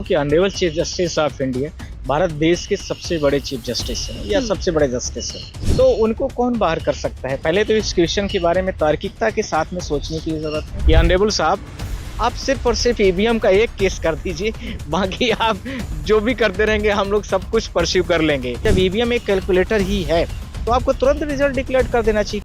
कि honourable chief justice of India Bharat देश के सबसे बड़े चीफ जस्टिस हैं या सबसे बड़े जस्टिस हैं, तो उनको कौन बाहर कर सकता है। पहले तो इस क्वेश्चन के बारे में तार्किकता के साथ में सोचने की जरूरत है कि ऑनरेबल साहब आप सिर्फ और सिर्फ ईवीएम का एक केस कर दीजिए, बाकी आप जो भी करते रहेंगे हम लोग सब कुछ परस्यू कर लेंगे। जब ईवीएम एक कैलकुलेटर ही है तो आपको तुरंत रिजल्ट डिक्लेयर कर देना चाहिए।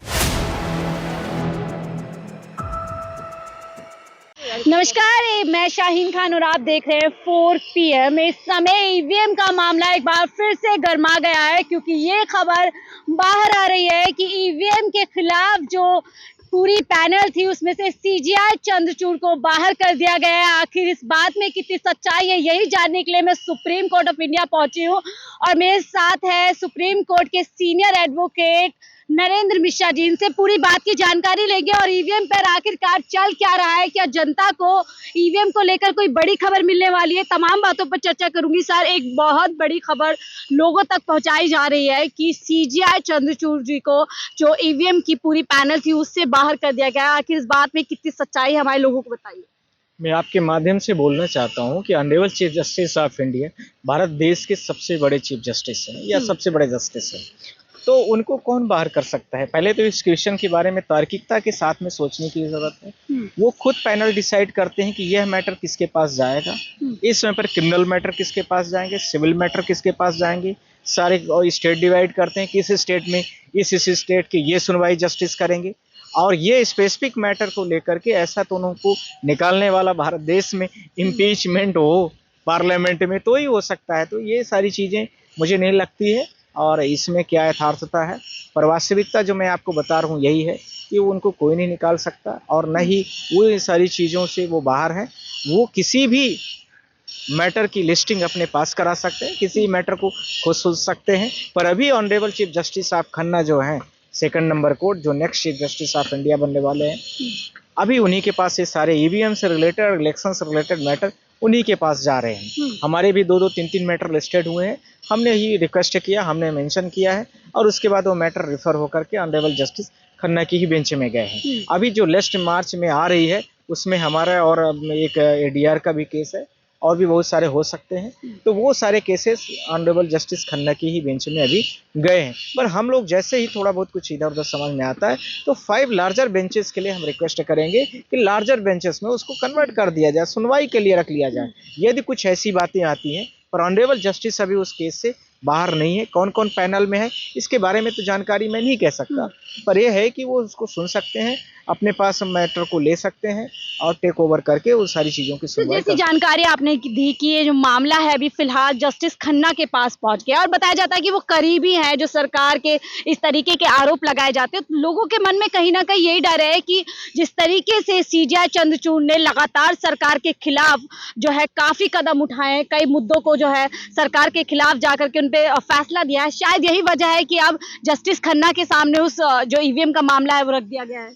नमस्कार, मैं शाहीन खान और आप देख रहे हैं 4 PM। इस समय ईवीएम का मामला एक बार फिर से गर्मा गया है, क्योंकि ये खबर बाहर आ रही है कि ईवीएम के खिलाफ जो पूरी पैनल थी उसमें से CGI चंद्रचूड़ को बाहर कर दिया गया है। आखिर इस बात में कितनी सच्चाई है, यही जानने के लिए मैं सुप्रीम कोर्ट ऑफ इंडिया पहुंची हूं और मेरे साथ है सुप्रीम कोर्ट के सीनियर एडवोकेट नरेंद्र मिश्रा जी। इनसे पूरी बात की जानकारी लेंगे और ईवीएम पर आखिरकार चल क्या रहा है, क्या जनता को ईवीएम को लेकर कोई बड़ी खबर मिलने वाली है, तमाम बातों पर चर्चा करूंगी। सर, एक बहुत बड़ी खबर लोगों तक पहुंचाई जा रही है कि CGI चंद्रचूड़ जी को जो ईवीएम की पूरी पैनल थी उससे बाहर कर दिया गया। आखिर इस बात में कितनी सच्चाई है, हमारे लोगों को बताइए। मैं आपके माध्यम से बोलना चाहता हूं कि honourable chief justice of India Bharat देश के सबसे बड़े चीफ जस्टिस हैं या सबसे बड़े जस्टिस हैं, तो उनको कौन बाहर कर सकता है। पहले तो इस क्वेश्चन के बारे में तार्किकता के साथ में सोचने की जरूरत है। वो खुद पैनल डिसाइड करते हैं कि यह मैटर किसके पास जाएगा। इस समय पर क्रिमिनल मैटर किसके पास जाएंगे, सिविल मैटर किसके पास जाएंगे, सारे स्टेट डिवाइड करते हैं किस स्टेट में इस स्टेट की ये सुनवाई जस्टिस करेंगे, और ये स्पेसिफिक मैटर को लेकर के ऐसा तो उनको निकालने वाला भारत देश में इम्पीचमेंट हो पार्लियामेंट में तो ही हो सकता है। तो ये सारी चीज़ें मुझे नहीं लगती है और इसमें क्या यथार्थता है। पर वास्तविकता जो मैं आपको बता रहा हूँ यही है कि उनको कोई नहीं निकाल सकता और न ही वो इन सारी चीज़ों से वो बाहर हैं। वो किसी भी मैटर की लिस्टिंग अपने पास करा सकते हैं, किसी मैटर को खुद सोच सकते हैं। पर अभी honourable chief justice of Khanna जो हैं सेकंड नंबर कोर्ट, जो next chief justice of India बनने वाले हैं, अभी उन्हीं के पास ये सारे ईवीएम से रिलेटेड, इलेक्शन से रिलेटेड मैटर उन्हीं के पास जा रहे हैं। हमारे भी 2-2, 3-3 मैटर लिस्टेड हुए हैं। हमने ही रिक्वेस्ट किया, हमने मेंशन किया है और उसके बाद वो मैटर रिफर होकर के ऑनरेबल जस्टिस खन्ना की ही बेंच में गए हैं। अभी जो लिस्ट मार्च में आ रही है उसमें हमारा और एक ADR का भी केस है और भी बहुत सारे हो सकते हैं। तो वो सारे केसेस ऑनरेबल जस्टिस खन्ना की ही बेंच में अभी गए हैं। पर हम लोग जैसे ही थोड़ा बहुत कुछ इधर उधर समझ में आता है तो 5 लार्जर बेंचेस के लिए हम रिक्वेस्ट करेंगे कि लार्जर बेंचेस में उसको कन्वर्ट कर दिया जाए, सुनवाई के लिए रख लिया जाए यदि कुछ ऐसी बातें आती हैं। पर ऑनरेबल जस्टिस अभी उस केस से बाहर नहीं है। कौन कौन पैनल में है इसके बारे में तो जानकारी मैं नहीं कह सकता, पर यह है कि वो उसको सुन सकते हैं, अपने पास मैटर को ले सकते हैं और टेक ओवर करके उन सारी चीज़ों की सुनवाई। जैसी जानकारी आपने दी कि ये जो मामला है अभी फिलहाल जस्टिस खन्ना के पास पहुंच गया और बताया जाता है कि वो करीबी हैं जो सरकार के इस तरीके के आरोप लगाए जाते हैं, तो लोगों के मन में कहीं ना कहीं यही डर है कि जिस तरीके से CGI चंद्रचूड़ ने लगातार सरकार के खिलाफ जो है काफी कदम उठाए, कई मुद्दों को जो है सरकार के खिलाफ जाकर के उन पे फैसला दिया है, शायद यही वजह है कि अब जस्टिस खन्ना के सामने उस जो ईवीएम का मामला है वो रख दिया गया है।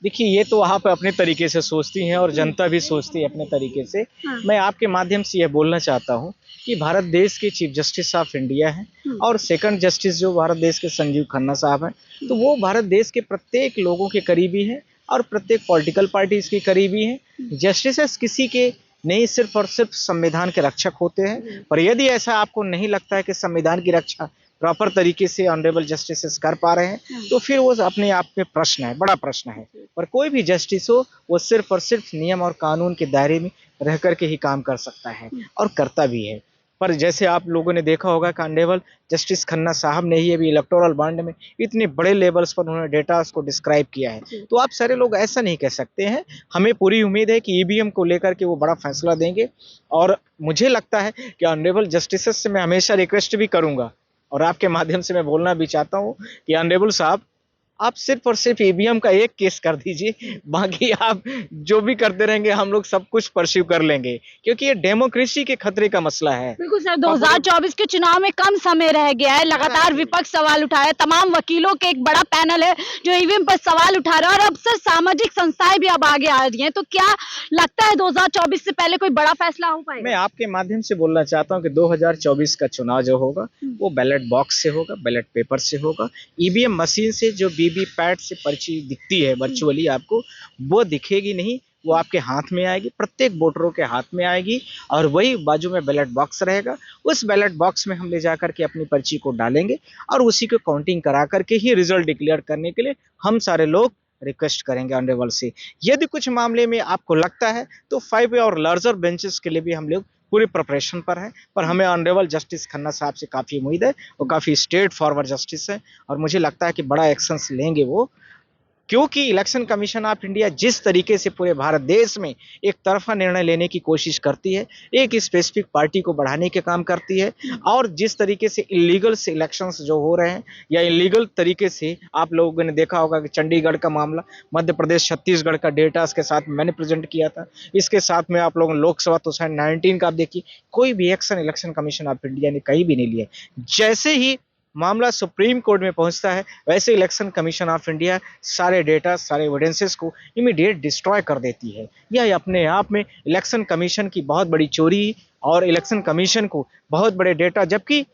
देखिए, ये तो आप अपने तरीके से सोचती हैं और जनता भी सोचती है अपने तरीके से। मैं आपके माध्यम से यह बोलना चाहता हूँ कि भारत देश के चीफ जस्टिस ऑफ इंडिया हैं और सेकंड जस्टिस जो भारत देश के संजीव खन्ना साहब हैं, तो वो भारत देश के प्रत्येक लोगों के करीबी हैं और प्रत्येक पॉलिटिकल पार्टीज के करीबी हैं। जस्टिस किसी के नहीं सिर्फ और सिर्फ संविधान के रक्षक होते हैं। पर यदि ऐसा आपको नहीं लगता है कि संविधान की रक्षा प्रॉपर तरीके से ऑनरेबल जस्टिस कर पा रहे हैं तो फिर वो अपने आप में प्रश्न है, बड़ा प्रश्न है। पर कोई भी जस्टिस हो वो सिर्फ और सिर्फ नियम और कानून के दायरे में रह करके ही काम कर सकता है और करता भी है। पर जैसे आप लोगों ने देखा होगा कि ऑनरेबल जस्टिस खन्ना साहब ने ही अभी इलेक्टोरल बॉन्ड में इतने बड़े लेवल्स पर उन्होंने डेटा को डिस्क्राइब किया है। तो आप सारे लोग ऐसा नहीं कह सकते हैं। हमें पूरी उम्मीद है कि ईवीएम को लेकर के वो बड़ा फैसला देंगे और मुझे लगता है कि ऑनरेबल जस्टिस से मैं हमेशा रिक्वेस्ट भी करूँगा और आपके माध्यम से मैं बोलना भी चाहता हूँ कि ऑनरेबल साहब आप सिर्फ और सिर्फ ईवीएम का एक केस कर दीजिए, बाकी आप जो भी करते रहेंगे हम लोग सब कुछ परस्यू कर लेंगे, क्योंकि ये डेमोक्रेसी के खतरे का मसला है। बिल्कुल सर, 2024 के चुनाव में कम समय रह गया है, लगातार विपक्ष सवाल उठा है, तमाम वकीलों के एक बड़ा पैनल है जो ईवीएम पर सवाल उठा रहा है और अब सर सामाजिक संस्थाएं भी अब आगे आ रही हैं, तो क्या लगता है 2024 से पहले कोई बड़ा फैसला हो पाएगा? मैं आपके माध्यम से बोलना चाहता हूँ कि 2024 का चुनाव जो होगा वो बैलेट बॉक्स से होगा, बैलेट पेपर से होगा। ईवीएम मशीन से जो वीवीपैट से पर्ची दिखती है वर्चुअली आपको, वो दिखेगी नहीं, वो आपके हाथ में आएगी, प्रत्येक वोटरों के हाथ में आएगी, और वही बाजू में बैलेट बॉक्स रहेगा। उस बैलेट बॉक्स में हम ले जा करके अपनी पर्ची को डालेंगे और उसी को काउंटिंग करा करके ही रिजल्ट डिक्लेयर करने के लिए हम सारे लोग रिक्वेस्ट करेंगे ऑनरेबल से। यदि कुछ मामले में आपको लगता है तो 5 और लार्जर बेंचेस के लिए भी हम लोग पूरी प्रिपरेशन पर है, पर हमें ऑनरेबल जस्टिस खन्ना साहब से काफ़ी उम्मीद है। वो काफ़ी स्ट्रेट फॉरवर्ड जस्टिस है और मुझे लगता है कि बड़ा एक्शंस लेंगे वो, क्योंकि इलेक्शन कमीशन ऑफ इंडिया जिस तरीके से पूरे भारत देश में एक तरफा निर्णय लेने की कोशिश करती है, एक स्पेसिफिक पार्टी को बढ़ाने के काम करती है, और जिस तरीके से इलीगल से इलेक्शंस जो हो रहे हैं या इलीगल तरीके से, आप लोगों ने देखा होगा कि चंडीगढ़ का मामला, मध्य प्रदेश छत्तीसगढ़ का डेटा इसके साथ मैंने प्रेजेंट किया था, इसके साथ में आप लोगों ने लोकसभा 2019 का आप देखिए, कोई भी action election commission of India ने कहीं भी नहीं लिया। जैसे ही मामला सुप्रीम कोर्ट में पहुंचता है, वैसे इलेक्शन कमीशन ऑफ इंडिया सारे डेटा, सारे एविडेंसेस को इमीडिएट डिस्ट्रॉय कर देती है। यह अपने आप में इलेक्शन कमीशन की बहुत बड़ी चोरी और इलेक्शन कमीशन को बहुत बड़े डेटा, जबकि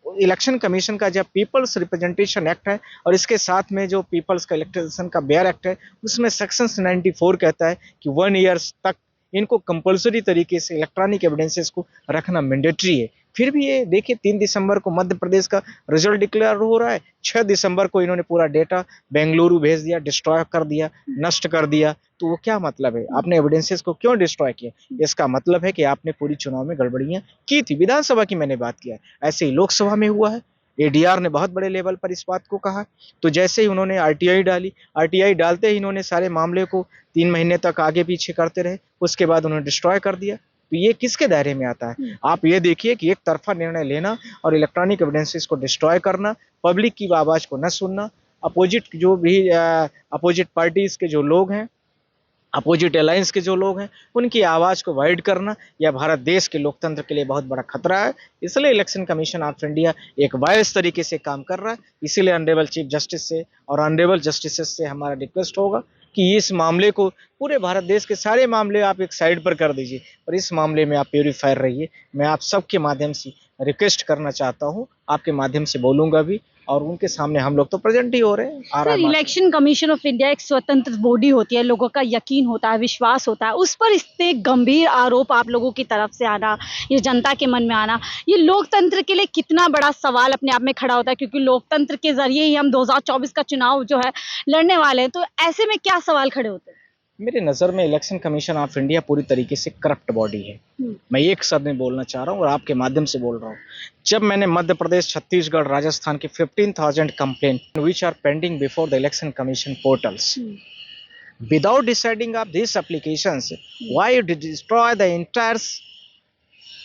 इलेक्शन कमीशन का जब पीपल्स रिप्रेजेंटेशन एक्ट है और इसके साथ में जो पीपल्स का इलेक्शन का बेयर एक्ट है, उसमें सेक्शन 94 कहता है कि 1 ईयर तक इनको कंपलसरी तरीके से इलेक्ट्रॉनिक एविडेंसेस को रखना मैंडेटरी है। फिर भी ये देखिए 3 दिसंबर को मध्य प्रदेश का रिजल्ट डिक्लेयर हो रहा है, 6 दिसंबर को इन्होंने पूरा डेटा बेंगलुरु भेज दिया, डिस्ट्रॉय कर दिया, नष्ट कर दिया। तो वो क्या मतलब है? आपने एविडेंसेस को क्यों डिस्ट्रॉय किया? इसका मतलब है कि आपने पूरी चुनाव में गड़बड़ियां की थी। विधानसभा की मैंने बात किया, ऐसे ही लोकसभा में हुआ है। एडीआर ने बहुत बड़े लेवल पर इस बात को कहा, तो जैसे ही उन्होंने आरटीआई डाली, आरटीआई डालते ही इन्होंने सारे मामले को 3 महीने तक आगे पीछे करते रहे, उसके बाद उन्होंने डिस्ट्रॉय कर दिया। तो ये किसके दायरे में आता है? आप ये देखिए कि एक तरफा निर्णय लेना और इलेक्ट्रॉनिक एविडेंसेस को डिस्ट्रॉय करना, पब्लिक की आवाज को न सुनना, अपोजिट पार्टीज के जो लोग हैं, अपोजिट अलायंस के जो लोग हैं, उनकी आवाज़ को वाइड करना, यह भारत देश के लोकतंत्र के लिए बहुत बड़ा खतरा है। इसलिए इलेक्शन कमीशन ऑफ इंडिया एक वायस तरीके से काम कर रहा है। इसीलिए ऑनरेबल चीफ जस्टिस से और ऑनरेबल जस्टिसेस से हमारा रिक्वेस्ट होगा कि इस मामले को, पूरे भारत देश के सारे मामले आप एक साइड पर कर दीजिए और इस मामले में आप प्योरीफायर रहिए। मैं आप सबके माध्यम से रिक्वेस्ट करना चाहता हूँ, आपके माध्यम से बोलूँगा भी, और उनके सामने हम लोग तो प्रेजेंट ही हो रहे हैं। Sir, election commission of India एक स्वतंत्र बॉडी होती है, लोगों का यकीन होता है, विश्वास होता है, उस पर इतने गंभीर आरोप आप लोगों की तरफ से आना, ये जनता के मन में आना, ये लोकतंत्र के लिए कितना बड़ा सवाल अपने आप में खड़ा होता है, क्योंकि लोकतंत्र के जरिए ही हम 2024 का चुनाव जो है लड़ने वाले हैं। तो ऐसे में क्या सवाल खड़े होते हैं? मेरे नज़र में इलेक्शन कमीशन ऑफ इंडिया पूरी तरीके से करप्ट बॉडी है। मैं एक शब्द में बोलना चाह रहा हूँ और आपके माध्यम से बोल रहा हूँ। जब मैंने मध्य प्रदेश, छत्तीसगढ़, राजस्थान के 15,000 complaint which are pending before the election commission portals, without deciding of these applications, why you destroy the entire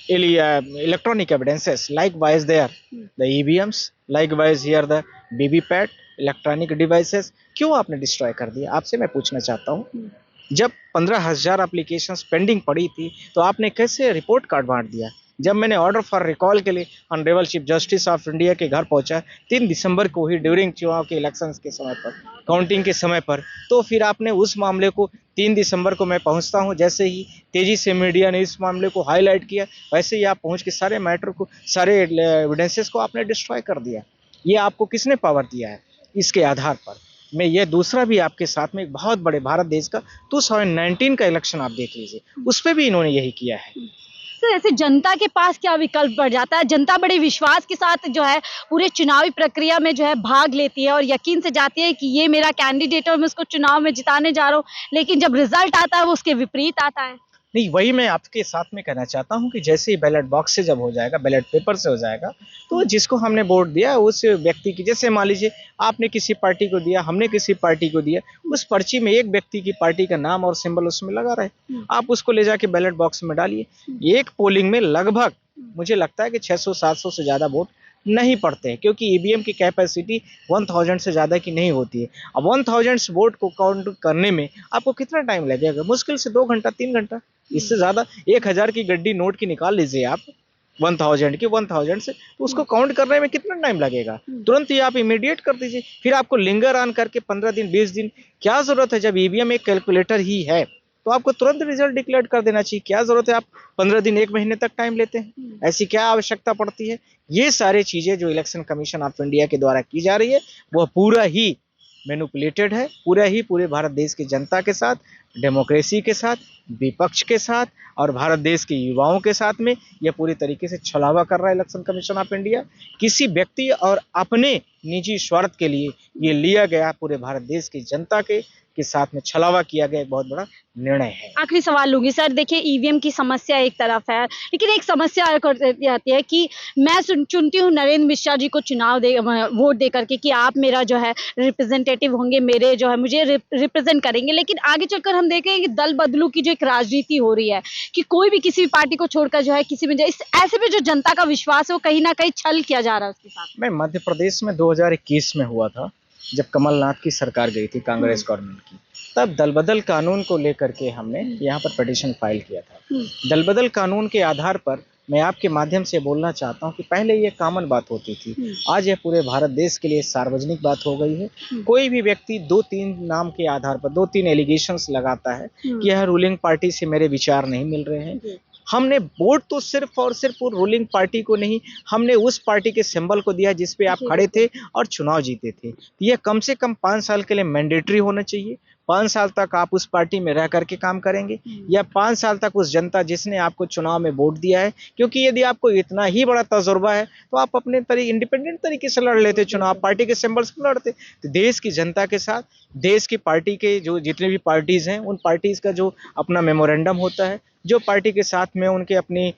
electronic evidences? Likewise there, the EVMs, likewise here the VVPAT, electronic devices, क्यों आपने destroy कर दिया? आपसे मैं पूछना चाहता हूँ। जब 15,000 एप्लीकेशंस पेंडिंग पड़ी थी तो आपने कैसे रिपोर्ट कार्ड बांट दिया? जब मैंने ऑर्डर फॉर रिकॉल के लिए honourable chief justice of India के घर पहुंचा 3 दिसंबर को ही, ड्यूरिंग चुनाव के इलेक्शंस के समय पर, काउंटिंग के समय पर, तो फिर आपने उस मामले को 3 दिसंबर को मैं पहुंचता हूं, जैसे ही तेजी से मीडिया ने इस मामले को हाईलाइट किया, वैसे ही आप पहुंच के सारे मैटर को, सारे एविडेंसेस को आपने डिस्ट्रॉय कर दिया। ये आपको किसने पावर दिया है? इसके आधार पर मैं ये दूसरा भी आपके साथ में एक बहुत बड़े भारत देश का 2019 का इलेक्शन आप देख लीजिए, उस पर भी इन्होंने यही किया है। सर, ऐसे जनता के पास क्या विकल्प बढ़ जाता है? जनता बड़े विश्वास के साथ जो है पूरे चुनावी प्रक्रिया में जो है भाग लेती है और यकीन से जाती है कि ये मेरा कैंडिडेट है और मैं उसको चुनाव में जिताने जा रहा हूँ, लेकिन जब रिजल्ट आता है वो उसके विपरीत आता है। नहीं, वही मैं आपके साथ में कहना चाहता हूं कि जैसे ही बैलेट बॉक्स से जब हो जाएगा, बैलेट पेपर से हो जाएगा, तो जिसको हमने वोट दिया उस व्यक्ति की, जैसे मान लीजिए आपने किसी पार्टी को दिया, हमने किसी पार्टी को दिया, उस पर्ची में एक व्यक्ति की पार्टी का नाम और सिंबल उसमें लगा रहे, आप उसको ले जाके बैलेट बॉक्स में डालिए। एक पोलिंग में लगभग मुझे लगता है कि 600-700 से ज़्यादा वोट नहीं पड़ते हैं, क्योंकि ईवीएम की कैपेसिटी 1000 से ज़्यादा की नहीं होती है। अब 1000 वोट को काउंट करने में आपको कितना टाइम लगेगा? मुश्किल से 2 घंटा, 3 घंटा, इससे ज़्यादा। 1000 की गड्डी नोट की निकाल लीजिए आप 1000 से, तो उसको काउंट करने में कितना टाइम लगेगा? तुरंत ही आप इमीडिएट कर दीजिए। फिर आपको लिंगर ऑन करके 15 दिन, 20 दिन क्या ज़रूरत है? जब ईवीएम एक कैलकुलेटर ही है तो आपको तुरंत रिजल्ट डिक्लेयर कर देना चाहिए। क्या जरूरत है आप 15 दिन, 1 महीने तक टाइम लेते हैं? ऐसी क्या आवश्यकता पड़ती है? ये सारी चीजें जो इलेक्शन कमीशन ऑफ इंडिया के द्वारा की जा रही है, वह पूरा ही मैनिपुलेटेड है, पूरे भारत देश की जनता के साथ, डेमोक्रेसी के साथ, विपक्ष के साथ और भारत देश के युवाओं के साथ में यह पूरी तरीके से छलावा कर रहा है इलेक्शन कमीशन ऑफ इंडिया। किसी व्यक्ति और अपने निजी स्वार्थ के लिए ये लिया गया पूरे भारत देश की जनता के साथ में छलावा किया गया एक बहुत बड़ा निर्णय है। आखिरी सवाल लूंगी सर, देखिए ईवीएम की समस्या एक तरफ है, लेकिन एक समस्या आती है कि मैं चुनती हूँ नरेंद्र मिश्रा जी को वोट दे करके कि आप मेरा जो है रिप्रेजेंटेटिव होंगे, मेरे जो है मुझे रिप्रेजेंट करेंगे, लेकिन आगे चलकर हम देख रहे हैं कि दल बदलू की जो एक राजनीति हो रही है कि कोई भी किसी भी पार्टी को छोड़कर जो है किसी में ऐसे में जो जनता का विश्वास है वो कहीं ना कहीं छल किया जा रहा है उसके साथ। मैं मध्य प्रदेश में 2021 में हुआ था जब कमलनाथ की सरकार गई थी, कांग्रेस गवर्नमेंट की, तब दल बदल कानून को लेकर के हमने यहाँ पर पिटीशन फाइल किया था। दल बदल कानून के आधार पर मैं आपके माध्यम से बोलना चाहता हूँ कि पहले ये कॉमन बात होती थी, आज यह पूरे भारत देश के लिए सार्वजनिक बात हो गई है। कोई भी व्यक्ति 2-3 नाम के आधार पर 2-3 एलिगेशंस लगाता है कि यह रूलिंग पार्टी से मेरे विचार नहीं मिल रहे हैं। हमने वोट तो सिर्फ और सिर्फ रूलिंग पार्टी को नहीं, हमने उस पार्टी के सिंबल को दिया जिस पे आप खड़े थे और चुनाव जीते थे। यह कम से कम 5 साल के लिए मैंडेटरी होना चाहिए। 5 साल तक आप उस पार्टी में रह करके काम करेंगे या 5 साल तक उस जनता जिसने आपको चुनाव में वोट दिया है, क्योंकि यदि आपको इतना ही बड़ा तजुर्बा है तो आप अपने इंडिपेंडेंट तरीके से लड़ लेते चुनाव, पार्टी के सिंबल से लड़ते। तो देश की जनता के साथ, देश की पार्टी के जो जितने भी पार्टीज हैं, उन पार्टीज का जो अपना मेमोरेंडम होता है, जो पार्टी के साथ में उनके अपनी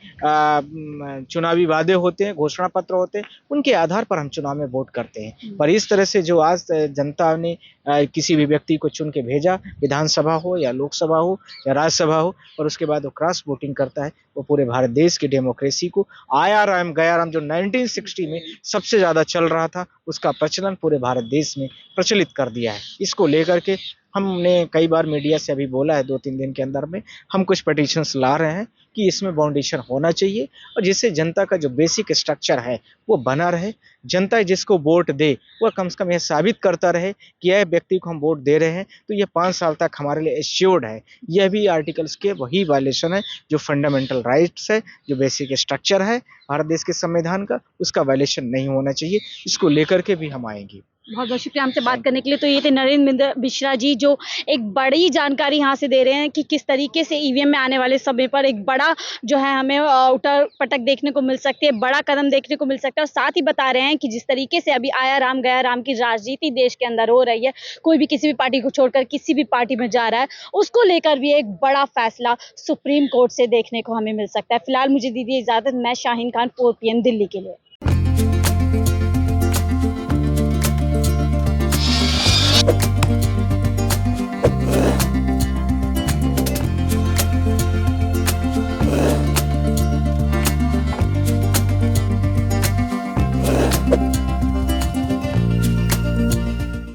चुनावी वादे होते हैं, घोषणा पत्र होते हैं, उनके आधार पर हम चुनाव में वोट करते हैं। पर इस तरह से जो आज जनता ने किसी भी व्यक्ति को चुन के भेजा, विधानसभा हो या लोकसभा हो या राज्यसभा हो, और उसके बाद वो क्रॉस वोटिंग करता है, वो पूरे भारत देश की डेमोक्रेसी को आयाराम गयाराम जो 1960 में सबसे ज़्यादा चल रहा था, उसका प्रचलन पूरे भारत देश में प्रचलित कर दिया है। इसको लेकर के हमने कई बार मीडिया से अभी बोला है, 2-3 दिन के अंदर में हम कुछ पिटीशंस ला रहे हैं कि इसमें बाउंडेशन होना चाहिए और जिससे जनता का जो बेसिक स्ट्रक्चर है वो बना रहे। जनता जिसको वोट दे वह कम से कम यह साबित करता रहे कि यह व्यक्ति को हम वोट दे रहे हैं तो यह 5 साल तक हमारे लिए एश्योर्ड है। यह भी आर्टिकल्स के वही वायलेशन है जो फंडामेंटल राइट्स है, जो बेसिक स्ट्रक्चर है भारत देश के संविधान का, उसका वायलेशन नहीं होना चाहिए। इसको लेकर के भी हम आएंगे। बहुत बहुत शुक्रिया हमसे बात करने के लिए। तो ये थे नरेंद्र मिश्रा जी जो एक बड़ी जानकारी यहाँ से दे रहे हैं कि किस तरीके से ईवीएम में आने वाले समय पर एक बड़ा जो है हमें उठक पटक देखने को मिल सकती है, बड़ा कदम देखने को मिल सकता है। और साथ ही बता रहे हैं कि जिस तरीके से अभी आया राम गया राम की राजनीति देश के अंदर हो रही है, कोई भी किसी भी पार्टी को छोड़कर किसी भी पार्टी में जा रहा है, उसको लेकर भी एक बड़ा फैसला सुप्रीम कोर्ट से देखने को हमें मिल सकता है। फिलहाल मुझे दीजिए इजाजत, मैं शाहीन खान 4 PM दिल्ली के लिए।